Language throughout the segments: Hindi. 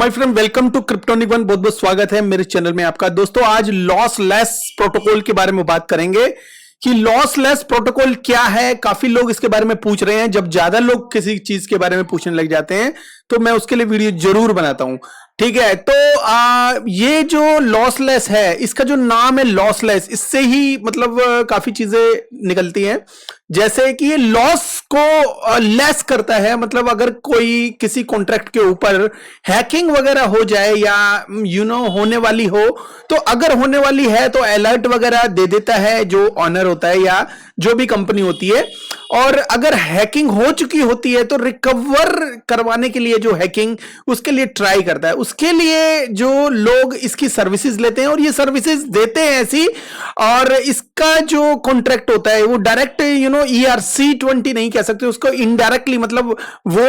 My friend, welcome to Cryptonic one. बहुत बहुत स्वागत है मेरे चैनल में आपका। दोस्तों, आज लॉसलेस प्रोटोकॉल के बारे में बात करेंगे कि लॉसलेस प्रोटोकॉल क्या है। काफी लोग इसके बारे में पूछ रहे हैं। जब ज्यादा लोग किसी चीज के बारे में पूछने लग जाते हैं तो मैं उसके लिए वीडियो जरूर बनाता हूं। ठीक है, तो ये जो लॉसलेस है, इसका जो नाम है लॉसलेस, इससे ही मतलब काफी चीजें निकलती हैं। जैसे कि ये लॉस को लेस करता है। मतलब अगर कोई किसी कॉन्ट्रैक्ट के ऊपर हैकिंग वगैरह हो जाए या होने वाली हो, तो अगर होने वाली है तो अलर्ट वगैरह दे देता है जो ऑनर होता है या जो भी कंपनी होती है। और अगर हैकिंग हो चुकी होती है तो रिकवर करवाने के लिए जो हैकिंग, उसके लिए ट्राई करता है। उसके लिए जो लोग इसकी सर्विसेज लेते हैं और ये सर्विसेज देते हैं ऐसी, और इसका जो कॉन्ट्रैक्ट होता है वो डायरेक्ट ERC-20 नहीं कह सकते उसको, इनडायरेक्टली मतलब वो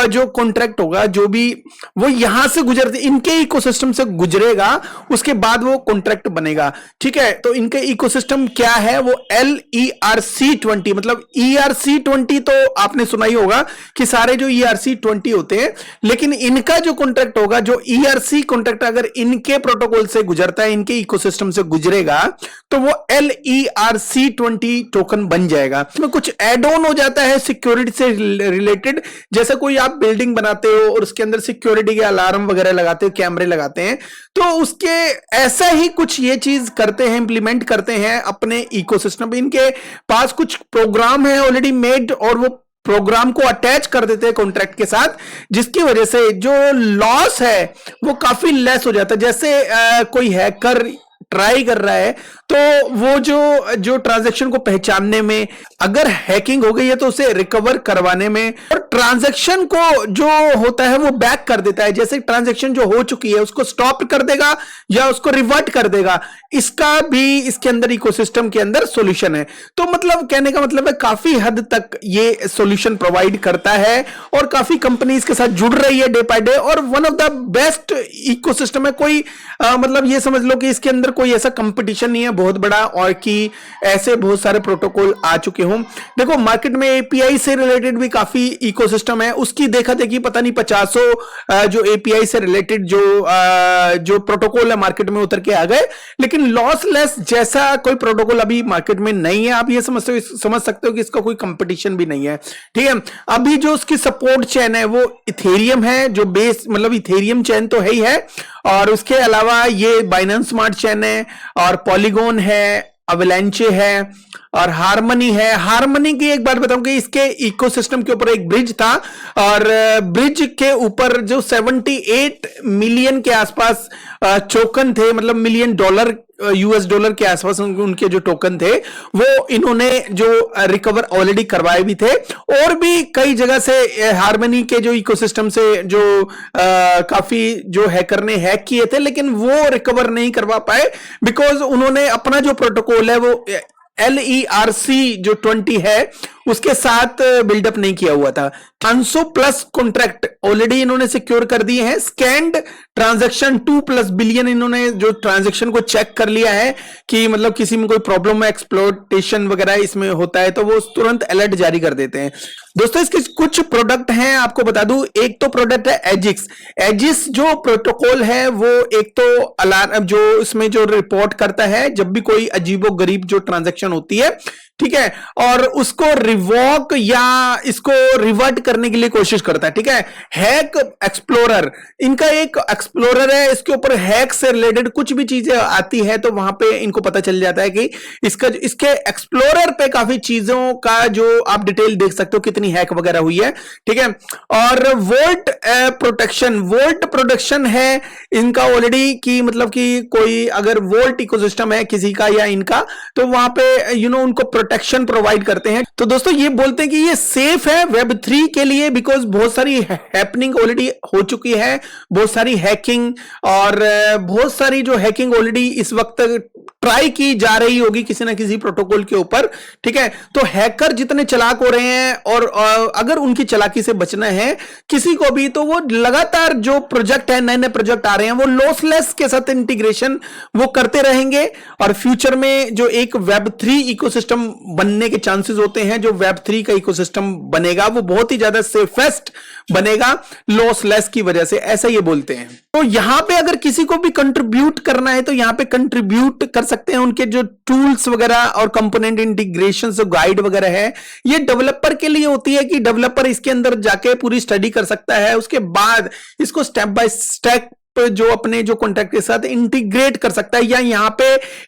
जो कॉन्ट्रैक्ट होगा जो भी, वो यहां से गुजरते, इनके इकोसिस्टम से गुजरेगा, उसके बाद वो कॉन्ट्रैक्ट बनेगा। ठीक है, तो इनके इकोसिस्टम क्या है, वो LERC-20 मतलब ERC-20 तो आपने सुना ही होगा कि सारे जो ERC-20 होते हैं, लेकिन इनका जो कॉन्ट्रैक्ट होगा, जो ERC कॉन्ट्रैक्ट अगर इनके प्रोटोकॉल से गुजरता है, इनके इकोसिस्टम से गुजरेगा, तो वो LERC-20 टोकन बन जाएगा। इसमें कुछ एड ऑन हो जाता है सिक्योरिटी से रिलेटेड। जैसे कोई आप बिल्डिंग बनाते हो और उसके अंदर सिक्योरिटी के अलार्म वगैरह लगाते हो, कैमरे लगाते हैं, तो उसके ऐसा ही कुछ ये चीज करते हैं, इंप्लीमेंट करते हैं अपने इकोसिस्टम पे। इनके पास कुछ प्रोग्राम है ऑलरेडी मेड और वो प्रोग्राम को अटैच कर देते हैं कॉन्ट्रैक्ट के साथ, जिसकी वजह से जो लॉस है वो काफी लेस हो जाता है। जैसे कोई हैकर ट्राई कर रहा है तो वो जो ट्रांजैक्शन को पहचानने में, अगर हैकिंग हो गई है तो उसे रिकवर करवाने में, और ट्रांजैक्शन को जो होता है वो बैक कर देता है। जैसे ट्रांजैक्शन जो हो चुकी है उसको स्टॉप कर देगा या उसको रिवर्ट कर देगा। इसका भी इसके अंदर इकोसिस्टम के अंदर सॉल्यूशन है। तो मतलब कहने का मतलब है काफी हद तक ये सॉल्यूशन प्रोवाइड करता है और काफी कंपनी इसके साथ जुड़ रही है डे बाय डे, और one of the best ecosystem है। कोई मतलब ये समझ लो कि इसके अंदर कोई ऐसा कंपटीशन नहीं है बहुत बड़ा, और कि ऐसे बहुत सारे प्रोटोकॉल आ चुके हों। देखो, मार्केट में एपीआई से रिलेटेड भी काफी इकोसिस्टम है, उसकी देखा देखी पता नहीं 50 जो एपीआई से रिलेटेड जो प्रोटोकॉल है मार्केट में उतर के आ गए, लेकिन लॉसलेस जैसा कोई प्रोटोकॉल अभी मार्केट में नहीं है। आप ये समझ सकते हो कि इसका कोई कंपटीशन भी नहीं है। ठीक है, अभी जो उसकी सपोर्ट चेन है वो इथेरियम है, जो बेस मतलब इथेरियम चेन तो है ही है, और उसके अलावा ये बाइनेंस स्मार्ट चेन है, और पॉलीगॉन है, अवलांचे है, और हार्मनी है। हार्मनी की एक बात बताऊं कि इसके इकोसिस्टम के ऊपर एक ब्रिज था, और ब्रिज के ऊपर जो 78 मिलियन के आसपास टोकन थे, मतलब मिलियन डॉलर, US डॉलर के आसपास उनके जो टोकन थे, वो इन्होंने जो रिकवर ऑलरेडी करवाए भी थे। और भी कई जगह से हार्मनी के जो इकोसिस्टम से जो काफी जो हैकर ने हैक किए थे, लेकिन वो रिकवर नहीं करवा पाए, बिकॉज उन्होंने अपना जो प्रोटोकॉल है वो LERC-20 है उसके साथ बिल्डअप नहीं किया हुआ था। 500 प्लस कॉन्ट्रैक्ट ऑलरेडी इन्होंने सिक्योर कर दिए हैं। स्कैंड ट्रांजैक्शन 2+ बिलियन, इन्होंने जो ट्रांजैक्शन को चेक कर लिया है कि मतलब किसी में कोई प्रॉब्लम है, एक्सप्लॉइटेशन वगैरह इसमें होता है, तो वो तुरंत अलर्ट जारी कर देते हैं। दोस्तों, इसके कुछ प्रोडक्ट हैं, आपको बता दूं। एक तो प्रोडक्ट है एजिक्स। एजिस जो प्रोटोकॉल है वो एक तो अलार्म, जो इसमें जो रिपोर्ट करता है जब भी कोई अजीबो गरीब जो ट्रांजैक्शन होती है, ठीक है, और उसको रिवॉक या इसको रिवर्ट करने के लिए कोशिश करता है। ठीक है, हैक एक्सप्लोरर, इनका एक एक्सप्लोरर है, इसके ऊपर हैक से रिलेटेड कुछ भी चीजें आती है तो वहां पे इनको पता चल जाता है कि इसके एक्सप्लोरर पे काफी चीजों का जो आप डिटेल देख सकते हो कितनी हैक वगैरह हुई है। ठीक है, और वोल्ट प्रोटेक्शन है इनका ऑलरेडी, कि मतलब कि कोई अगर वोल्ट इकोसिस्टम है किसी का या इनका, तो वहां पे उनको प्रोटेक्शन प्रोवाइड करते हैं। तो दोस्तों, ये बोलते हैं कि ये सेफ है Web3 के लिए, बिकॉज बहुत सारी हैपनिंग ऑलरेडी हो चुकी है, बहुत सारी हैकिंग, और बहुत सारी जो हैकिंग ऑलरेडी इस वक्त ट्राई की जा रही होगी किसी ना किसी प्रोटोकॉल के ऊपर, ठीक है। तो हैकर जितने चालाक हो रहे हैं और अगर उनकी चालाकी से बचना है किसी को भी, तो वो लगातार जो प्रोजेक्ट है, नए नए प्रोजेक्ट आ रहे हैं, वो लॉसलेस के साथ इंटीग्रेशन वो करते रहेंगे। और फ्यूचर में जो एक Web3 इकोसिस्टम बनने के चांसेस होते हैं, जो Web3 का इकोसिस्टम बनेगा वो बहुत ही ज्यादा सेफेस्ट बनेगा लॉसलेस की वजह से, ऐसा ये बोलते हैं। तो यहां पे अगर किसी को भी कंट्रीब्यूट करना है तो यहां पे कंट्रीब्यूट कर सकते हैं। उनके जो टूल्स वगैरह और कंपोनेंट इंटीग्रेशन जो गाइड वगैरह है, ये डेवलपर के लिए होती है कि डेवलपर इसके अंदर जाके पूरी स्टडी कर सकता है, उसके बाद इसको स्टेप बाय स्टेप जो अपने जो कॉन्ट्रैक्ट के साथ इंटीग्रेट कर सकता है, या यहां पे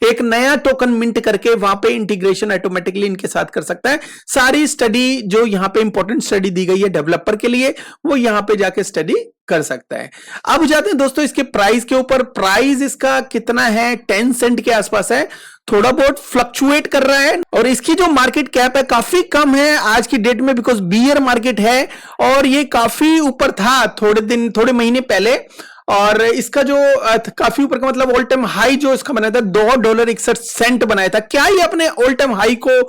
एक नया टोकन मिंट करके वहां पे इंटीग्रेशन ऑटोमेटिकली इनके साथ कर सकता है। सारी स्टडी जो यहां पे इंपॉर्टेंट स्टडी दी गई है डेवलपर के लिए, वो यहां पे जाके स्टडी कर सकता है। अब जाते हैं दोस्तों इसके प्राइस के ऊपर। प्राइस इसका कितना है, 10 सेंट के आसपास है, थोड़ा बहुत फ्लक्चुएट कर रहा है। और इसकी जो मार्केट कैप है काफी कम है आज की डेट में, बिकॉज बियर मार्केट है और ये काफी ऊपर था थोड़े महीने पहले। और इसका जो काफी ऊपर का मतलब ऑल टाइम हाई जो इसका बनाया था $2.61 बनाया था। क्या ये अपने ऑल टाइम हाई को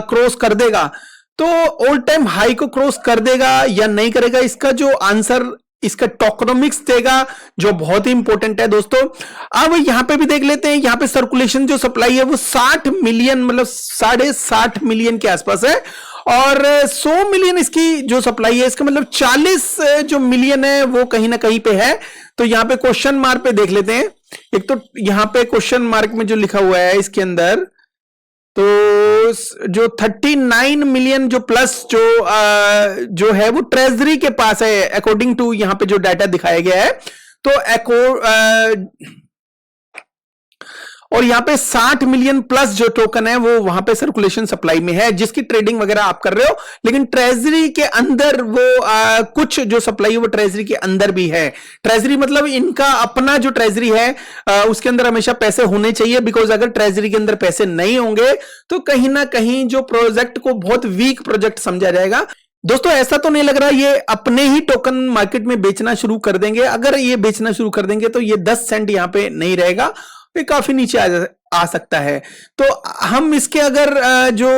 क्रॉस कर देगा? तो ऑल टाइम हाई को क्रॉस कर देगा या नहीं करेगा, इसका जो आंसर इसका टोकनोमिक्स देगा, जो बहुत ही इंपॉर्टेंट है दोस्तों। अब यहां पे भी देख लेते हैं, यहां पे सर्कुलेशन जो सप्लाई है वो 60 मिलियन मतलब 60.5 मिलियन के आसपास है, और 100 मिलियन इसकी जो सप्लाई है, इसका मतलब 40 जो मिलियन है वो कहीं ना कहीं पे है। तो यहां पे क्वेश्चन मार्क पे देख लेते हैं। एक तो यहां पे क्वेश्चन मार्क में जो लिखा हुआ है इसके अंदर, तो जो 39 मिलियन जो प्लस जो है वो ट्रेजरी के पास है, अकॉर्डिंग टू यहां पे जो डाटा दिखाया गया है। तो और यहां पे 60 मिलियन प्लस जो टोकन है वो वहां पे सर्कुलेशन सप्लाई में है, जिसकी ट्रेडिंग वगैरह आप कर रहे हो। लेकिन ट्रेजरी के अंदर वो कुछ जो सप्लाई है वो ट्रेजरी के अंदर भी है। ट्रेजरी मतलब इनका अपना जो ट्रेजरी है उसके अंदर हमेशा पैसे होने चाहिए, बिकॉज अगर ट्रेजरी के अंदर पैसे नहीं होंगे तो कहीं ना कहीं जो प्रोजेक्ट को बहुत वीक प्रोजेक्ट समझा जाएगा। दोस्तों ऐसा तो नहीं लग रहा ये अपने ही टोकन मार्केट में बेचना शुरू कर देंगे। अगर ये बेचना शुरू कर देंगे तो ये 10 सेंट यहां पे नहीं रहेगा, ये काफी नीचे आ सकता है। तो हम इसके अगर जो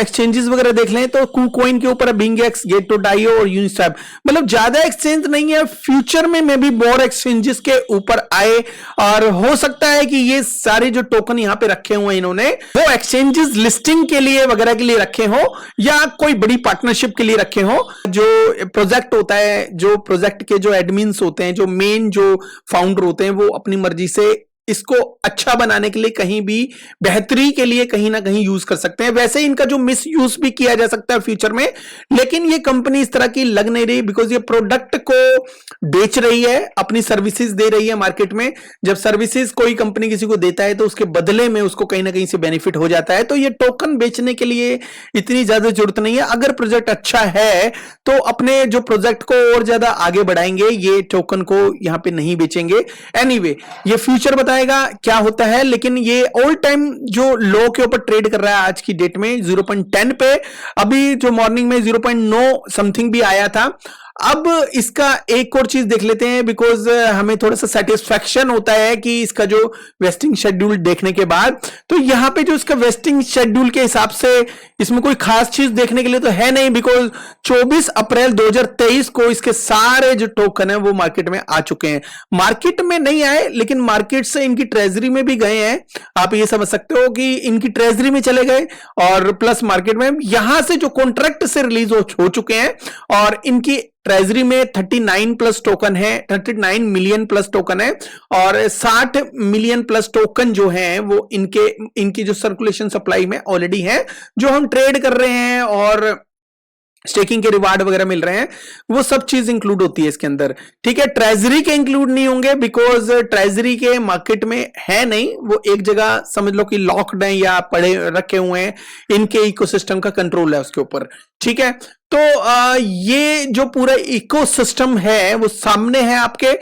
एक्सचेंजेस वगैरह देख लें तो KuCoin के ऊपर BingX, Gate.io और Uniswap, मतलब ज्यादा एक्सचेंज नहीं है। फ्यूचर में मे बी मोर एक्सचेंजेस के ऊपर आए, और हो सकता है कि ये सारे जो टोकन यहां पे रखे हुए हैं इन्होंने वो एक्सचेंजेस लिस्टिंग के लिए वगैरह के लिए रखे हो, या कोई बड़ी पार्टनरशिप के लिए रखे हो। जो प्रोजेक्ट होता है, जो प्रोजेक्ट के जो एडमिन्स होते हैं, जो मेन जो फाउंडर होते हैं, वो अपनी मर्जी से इसको अच्छा बनाने के लिए, कहीं भी बेहतरी के लिए कहीं ना कहीं यूज कर सकते हैं। वैसे इनका जो मिस यूज भी किया जा सकता है फ्यूचर में, लेकिन ये कंपनी इस तरह की लग नहीं रही, बिकॉज ये प्रोडक्ट को बेच रही है, अपनी सर्विसेज दे रही है मार्केट में। जब सर्विसेज कोई कंपनी किसी को देता है तो उसके बदले में उसको कहीं ना कहीं से बेनिफिट हो जाता है। तो ये टोकन बेचने के लिए इतनी ज्यादा जरूरत नहीं है। अगर प्रोजेक्ट अच्छा है तो अपने जो प्रोजेक्ट को और ज्यादा आगे बढ़ाएंगे, ये टोकन को यहां पे नहीं बेचेंगे। एनीवे ये फ्यूचर बताएगा क्या होता है, लेकिन ये ऑल टाइम जो लो के ऊपर ट्रेड कर रहा है आज की डेट में 0.10 पे। अभी जो मॉर्निंग में 0.9 समथिंग भी आया था। अब इसका एक और चीज देख लेते हैं, बिकॉज हमें थोड़ा सा सेटिस्फैक्शन होता है कि इसका जो वेस्टिंग शेड्यूल देखने के बाद, तो यहां पे जो इसका वेस्टिंग शेड्यूल के हिसाब से इसमें कोई खास चीज देखने के लिए तो है नहीं, बिकॉज 24 अप्रैल 2023 को इसके सारे जो टोकन है वो मार्केट में आ चुके हैं। मार्केट में नहीं आए, लेकिन मार्केट से इनकी ट्रेजरी में भी गए हैं। आप ये समझ सकते हो कि इनकी ट्रेजरी में चले गए, और प्लस मार्केट में यहां से जो कॉन्ट्रैक्ट से रिलीज हो चुके हैं, और इनकी ट्रेजरी में 39 प्लस टोकन है, 39 मिलियन प्लस टोकन है, और 60 मिलियन प्लस टोकन जो हैं वो इनकी जो सर्कुलेशन सप्लाई में ऑलरेडी है, जो हम ट्रेड कर रहे हैं और स्टेकिंग के रिवार्ड वगैरह मिल रहे हैं, वो सब चीज इंक्लूड होती है इसके अंदर। ठीक है, ट्रेजरी के इंक्लूड नहीं होंगे, बिकॉज ट्रेजरी के मार्केट में है नहीं, वो एक जगह समझ लो कि लॉक्ड है या पड़े रखे हुए हैं, इनके इकोसिस्टम का कंट्रोल है उसके ऊपर। ठीक है, तो ये जो पूरा इकोसिस्टम है वो सामने है आपके।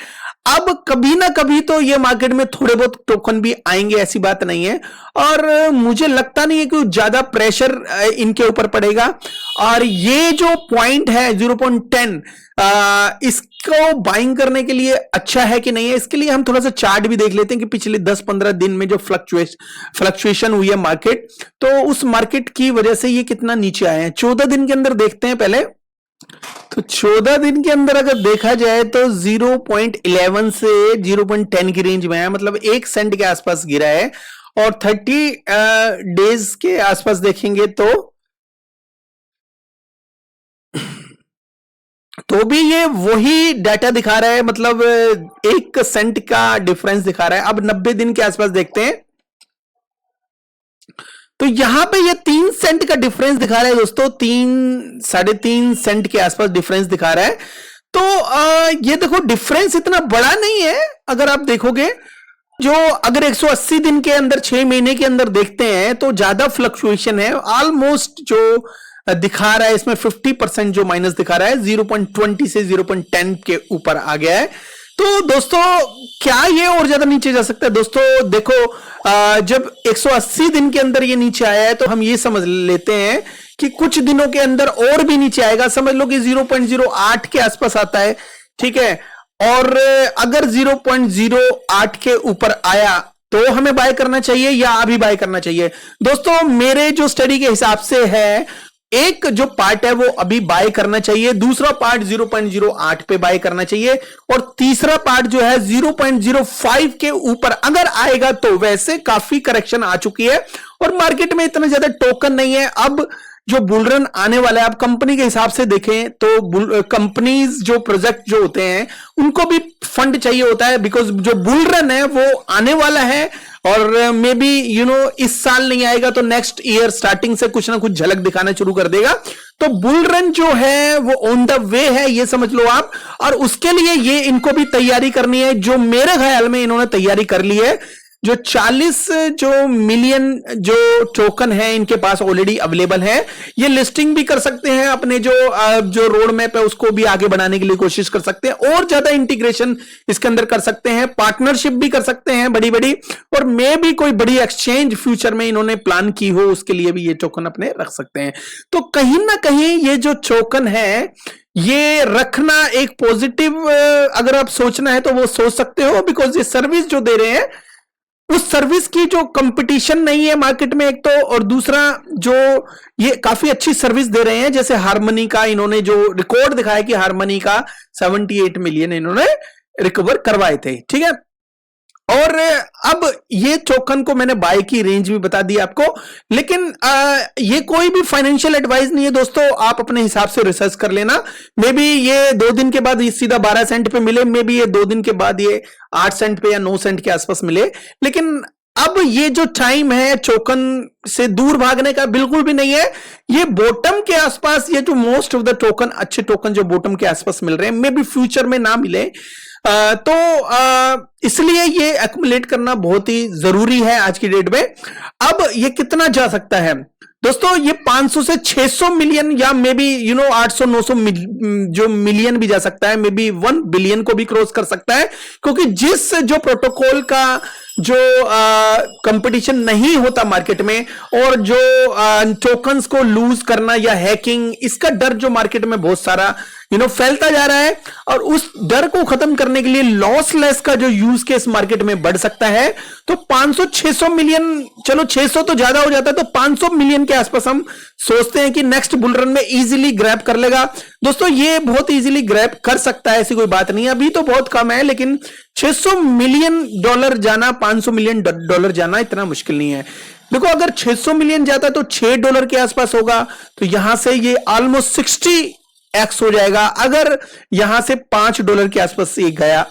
अब कभी ना कभी तो ये मार्केट में थोड़े बहुत टोकन भी आएंगे, ऐसी बात नहीं है, और मुझे लगता नहीं है कि ज्यादा प्रेशर इनके ऊपर पड़ेगा। और ये जो पॉइंट है 0.10, इसको बाइंग करने के लिए अच्छा है कि नहीं है, इसके लिए हम थोड़ा सा चार्ट भी देख लेते हैं कि पिछले 10-15 दिन में जो फ्लक्चुएशन हुई है मार्केट, तो उस मार्केट की वजह से ये कितना नीचे आए हैं। 14 दिन के अंदर देखते हैं पहले। तो 14 दिन के अंदर अगर देखा जाए तो 0.11 से 0.10 की रेंज में है, मतलब 1 सेंट के आसपास गिरा है। और 30 डेज के आसपास देखेंगे तो भी ये वही डाटा दिखा रहा है, मतलब 1 सेंट का डिफरेंस दिखा रहा है। अब 90 दिन के आसपास देखते हैं तो यहां पे ये 3 सेंट का डिफरेंस दिखा रहा है दोस्तों, 3-3.5 सेंट के आसपास डिफरेंस दिखा रहा है। तो ये देखो डिफरेंस इतना बड़ा नहीं है। अगर आप देखोगे जो अगर 180 दिन के अंदर 6 महीने के अंदर देखते हैं तो ज्यादा फ्लक्चुएशन है। ऑलमोस्ट जो दिखा रहा है इसमें 50% जो माइनस दिखा रहा है, 0.20 से 0.10 के ऊपर आ गया है। तो दोस्तों क्या ये और ज्यादा नीचे जा सकता है? दोस्तों देखो, जब 180 दिन के अंदर ये नीचे आया है तो हम ये समझ लेते हैं कि कुछ दिनों के अंदर और भी नीचे आएगा। समझ लो कि 0.08 के आसपास आता है, ठीक है। और अगर 0.08 के ऊपर आया तो हमें बाय करना चाहिए या अभी बाय करना चाहिए? दोस्तों मेरे जो स्टडी के हिसाब से है, एक जो पार्ट है वो अभी बाय करना चाहिए, दूसरा पार्ट 0.08 पे बाय करना चाहिए, और तीसरा पार्ट जो है 0.05 के ऊपर अगर आएगा तो वैसे काफी करेक्शन आ चुकी है और मार्केट में इतना ज्यादा टोकन नहीं है। अब जो बुलरन आने वाला है, आप कंपनी के हिसाब से देखें तो कंपनीज जो प्रोजेक्ट जो होते हैं उनको भी फंड चाहिए होता है, बिकॉज जो बुलरन है वो आने वाला है और मे बी इस साल नहीं आएगा तो नेक्स्ट ईयर स्टार्टिंग से कुछ ना कुछ झलक दिखाना शुरू कर देगा। तो बुल रन जो है वो ऑन द वे है, ये समझ लो आप। और उसके लिए ये इनको भी तैयारी करनी है, जो मेरे ख्याल में इन्होंने तैयारी कर ली है। जो 40 जो मिलियन जो टोकन है इनके पास ऑलरेडी अवेलेबल है। ये लिस्टिंग भी कर सकते हैं, अपने जो रोड मैप है उसको भी आगे बढ़ाने के लिए कोशिश कर सकते हैं, और ज्यादा इंटीग्रेशन इसके अंदर कर सकते हैं, पार्टनरशिप भी कर सकते हैं बड़ी बड़ी, और मे भी कोई बड़ी एक्सचेंज फ्यूचर में इन्होंने प्लान की हो उसके लिए भी ये टोकन अपने रख सकते हैं। तो कहीं ना कहीं ये जो टोकन है ये रखना एक पॉजिटिव, अगर आप सोचना है तो वो सोच सकते हो, बिकॉज ये सर्विस जो दे रहे हैं उस सर्विस की जो कंपटीशन नहीं है मार्केट में, एक तो, और दूसरा जो ये काफी अच्छी सर्विस दे रहे हैं। जैसे हार्मनी का इन्होंने जो रिकॉर्ड दिखाया कि हार्मनी का 78 मिलियन इन्होंने रिकवर करवाए थे, ठीक है। और अब ये टोकन को मैंने बाय की रेंज भी बता दी आपको, लेकिन ये कोई भी फाइनेंशियल एडवाइस नहीं है दोस्तों, आप अपने हिसाब से रिसर्च कर लेना। मे बी ये 2 दिन के बाद सीधा 12 सेंट पे मिले, मे बी ये 2 दिन के बाद ये 8 सेंट पे या 9 सेंट के आसपास मिले, लेकिन अब ये जो टाइम है टोकन से दूर भागने का बिल्कुल भी नहीं है। ये बॉटम के आसपास, ये जो मोस्ट ऑफ द टोकन, अच्छे टोकन जो बॉटम के आसपास मिल रहे हैं, मे बी फ्यूचर में ना मिले, तो इसलिए ये एक्युमुलेट करना बहुत ही जरूरी है आज की डेट में। अब ये कितना जा सकता है दोस्तों? ये 500 से 600 मिलियन या मे बी 800-900 जो मिलियन भी जा सकता है, मे बी 1 बिलियन को भी क्रॉस कर सकता है, क्योंकि जिस जो प्रोटोकॉल का जो कंपटीशन नहीं होता मार्केट में, और जो टोकन्स को लूज करना या हैकिंग, इसका डर जो मार्केट में बहुत सारा फैलता जा रहा है, और उस डर को खत्म करने के लिए लॉसलेस का जो यूज केस मार्केट में बढ़ सकता है। तो 500-600 मिलियन, चलो 600 तो ज्यादा हो जाता है, तो 500 मिलियन के आसपास हम सोचते हैं कि नेक्स्ट बुल रन में इजीली ग्रैब कर लेगा। दोस्तों ये बहुत इजीली ग्रैब कर सकता है, ऐसी कोई बात नहीं है, अभी तो बहुत कम है, लेकिन $600 मिलियन जाना, $500 मिलियन जाना इतना मुश्किल नहीं है। देखो अगर 600 मिलियन जाता है तो $6 के आसपास होगा, तो यहां से ये ऑलमोस्ट 60x हो जाएगा। अगर यहां से $5 के आसपास ये गया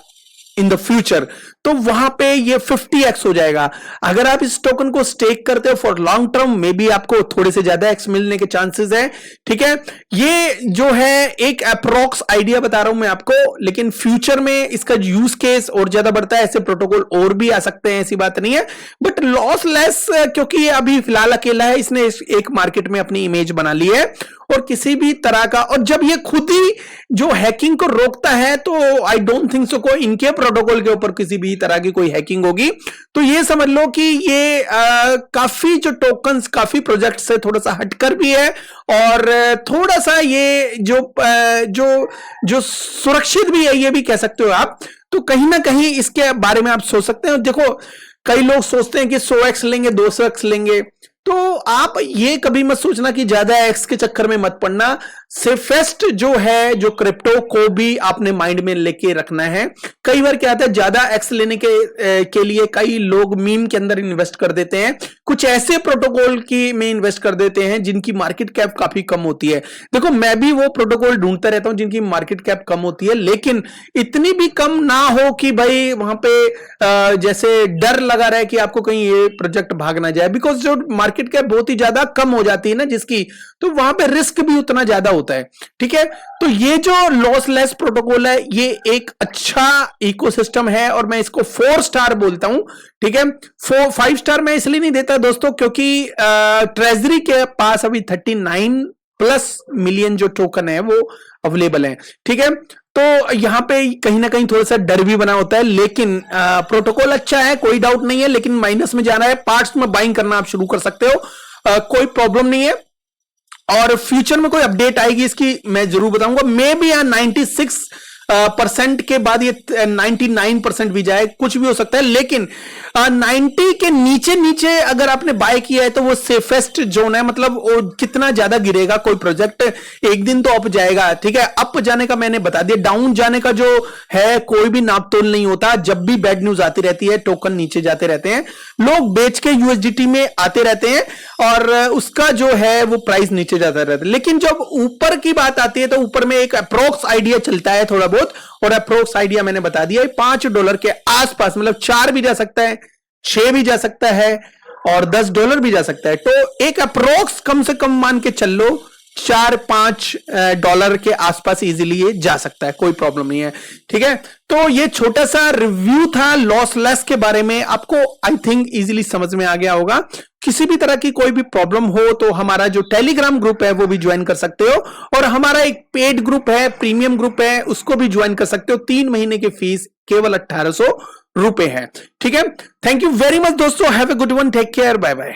इन द फ्यूचर, तो वहां पे ये 50x हो जाएगा। अगर आप इस टोकन को स्टेक करते हो for long term, may be आपको थोड़े से ज्यादा एक्स मिलने के चांसेस है, ठीक है। ये जो है एक अप्रोक्स आइडिया बता रहा हूं मैं आपको, लेकिन फ्यूचर में इसका यूज केस और ज्यादा बढ़ता है, ऐसे प्रोटोकॉल और भी आ सकते हैं, ऐसी बात नहीं है। बट लॉस लेस, क्योंकि ये अभी फिलहाल अकेला है, इसने एक मार्केट में अपनी इमेज बना ली है, और किसी भी तरह का, और जब ये खुद ही जो हैकिंग को रोकता है, तो आई डोंट थिंक सो कोई इनके प्रोटोकॉल के ऊपर किसी भी तरह की कोई हैकिंग होगी तो ये समझ लो कि ये काफी जो टोकन्स काफी प्रोजेक्ट से थोड़ा सा हटकर भी है और थोड़ा सा ये जो सुरक्षित भी है, ये भी कह सकते हो आप। तो कहीं ना कहीं इसके बारे में आप सोच सकते हैं। देखो कई लोग सोचते हैं कि 100x लेंगे, 200x लेंगे, तो आप ये कभी मत सोचना कि ज्यादा एक्स के चक्कर में मत पड़ना। सेफेस्ट जो है जो क्रिप्टो को भी आपने माइंड में लेके रखना है। कई बार क्या होता है, ज्यादा एक्स लेने के लिए कई लोग मीम के अंदर इन्वेस्ट कर देते हैं, कुछ ऐसे प्रोटोकॉल की में इन्वेस्ट कर देते हैं जिनकी मार्केट कैप काफी कम होती है। देखो मैं भी वो प्रोटोकॉल ढूंढता रहता हूं जिनकी मार्केट कैप कम होती है, लेकिन इतनी भी कम ना हो कि भाई वहां पे जैसे डर लगा रहा है कि आपको कहीं ये प्रोजेक्ट भाग ना जाए, बिकॉज जो मार्केट कैप बहुत ही ज्यादा कम हो जाती है ना जिसकी, तो वहां पे रिस्क भी उतना ज्यादा होता है। ठीक है, तो ये जो लॉसलेस प्रोटोकॉल है ये एक अच्छा इकोसिस्टम है और मैं इसको 4 स्टार बोलता हूं। ठीक है, 5 स्टार मैं इसलिए नहीं देता दोस्तों क्योंकि ट्रेजरी के पास अभी 39+ मिलियन जो टोकन है वो अवेलेबल है। ठीक है, तो यहां पे कहीं ना कहीं थोड़ा सा डर भी बना होता है, लेकिन प्रोटोकॉल अच्छा है, कोई डाउट नहीं है, लेकिन माइनस में जाना है। पार्ट्स में बाइंग करना आप शुरू कर सकते हो, कोई प्रॉब्लम नहीं है। और फ्यूचर में कोई अपडेट आएगी इसकी मैं जरूर बताऊंगा। मे बी 96% के बाद ये 99% भी जाए, कुछ भी हो सकता है, लेकिन 90 के नीचे नीचे अगर आपने बाय किया है तो वो सेफेस्ट जोन है। मतलब वो कितना ज्यादा गिरेगा कोई प्रोजेक्ट, एक दिन तो अप जाएगा। ठीक है, अप जाने का मैंने बता दिया, डाउन जाने का जो है कोई भी नाप तोल नहीं होता। जब भी बैड न्यूज आती रहती है टोकन नीचे जाते रहते हैं, लोग बेच के यूएसडीटी में आते रहते हैं और उसका जो है वो प्राइस नीचे जाता रहता है। लेकिन जब ऊपर की बात आती है तो ऊपर में एक अप्रोक्स आइडिया चलता है थोड़ा बहुत, और अप्रोक्स आइडिया मैंने बता दिया $5 के आसपास, मतलब 4 भी जा सकता है, 6 भी जा सकता है और $10 भी जा सकता है। तो एक अप्रोक्स कम से कम मान के चल लो $4-5 के आसपास इजीली ये जा सकता है, कोई प्रॉब्लम नहीं है। ठीक है, तो ये छोटा सा रिव्यू था लॉसलेस के बारे में, आपको आई थिंक इजीली समझ में आ गया होगा। किसी भी तरह की कोई भी प्रॉब्लम हो तो हमारा जो टेलीग्राम ग्रुप है वो भी ज्वाइन कर सकते हो, और हमारा एक पेड ग्रुप है, प्रीमियम ग्रुप है, उसको भी ज्वाइन कर सकते हो। 3 महीने की फीस केवल ₹1800 है। ठीक है, थैंक यू वेरी मच दोस्तों, have a good one, take care, bye bye.